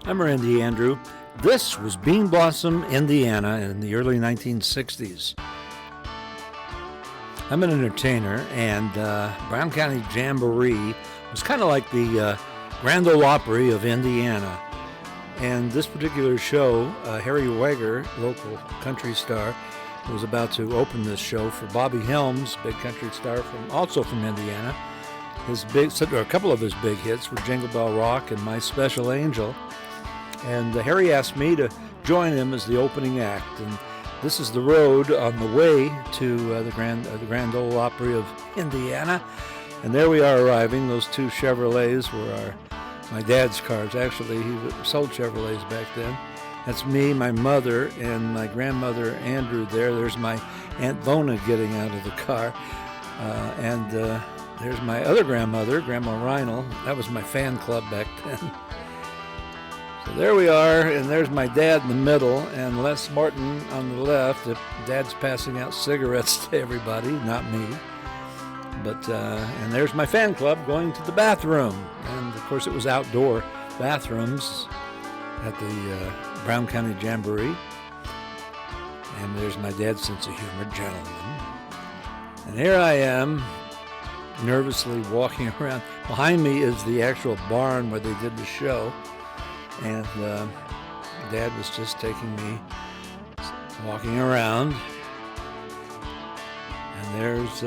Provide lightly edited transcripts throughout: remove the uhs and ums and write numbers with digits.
I'm Randy Andrew. This was Bean Blossom, Indiana in the early 1960s. I'm an entertainer, and Brown County Jamboree was kind of like the Grand Ole Opry of Indiana. And this particular show, Harry Weger, local country star, was about to open this show for Bobby Helms, big country star also from Indiana. A couple of his big hits were Jingle Bell Rock and My Special Angel. And Harry asked me to join him as the opening act. And this is the road on the way to the Grand Ole Opry of Indiana. And there we are arriving. Those two Chevrolets were my dad's cars. Actually, he sold Chevrolets back then. That's me, my mother, and my grandmother, Andrew, there. There's my Aunt Bona getting out of the car. And there's my other grandmother, Grandma Reinl. That was my fan club back then. So there we are, and there's my dad in the middle, and Les Martin on the left. Dad's passing out cigarettes to everybody, not me. But and there's my fan club going to the bathroom. And, of course, it was outdoor bathrooms at the Brown County Jamboree. And there's my dad's sense of humor, gentleman. And here I am, nervously walking around. Behind me is the actual barn where they did the show. And Dad was just taking me walking around. And there's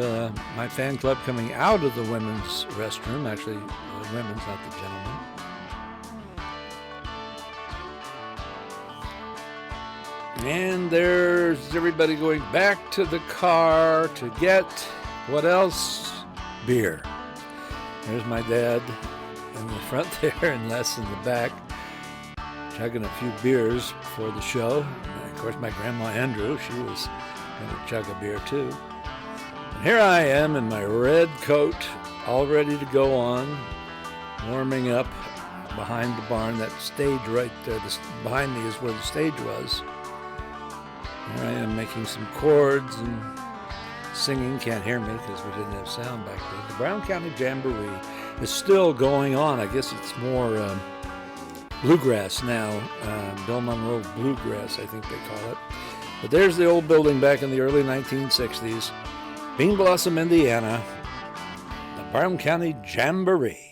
my fan club coming out of the women's restroom. Actually, the women's, not the gentlemen. And there's everybody going back to the car to get, what else? Beer. There's my dad in the front there and Les in the back, chugging a few beers before the show. And of course, my grandma Andrew, she was going to chug a beer too. And here I am in my red coat, all ready to go on, warming up behind the barn. That stage right there, behind me is where the stage was. Here I am making some chords and singing. Can't hear me because we didn't have sound back then. The Brown County Jamboree is still going on. I guess it's more bluegrass now. Bill Monroe bluegrass, I think they call it. But there's the old building back in the early 1960s. Bean Blossom, Indiana. The Brown County Jamboree.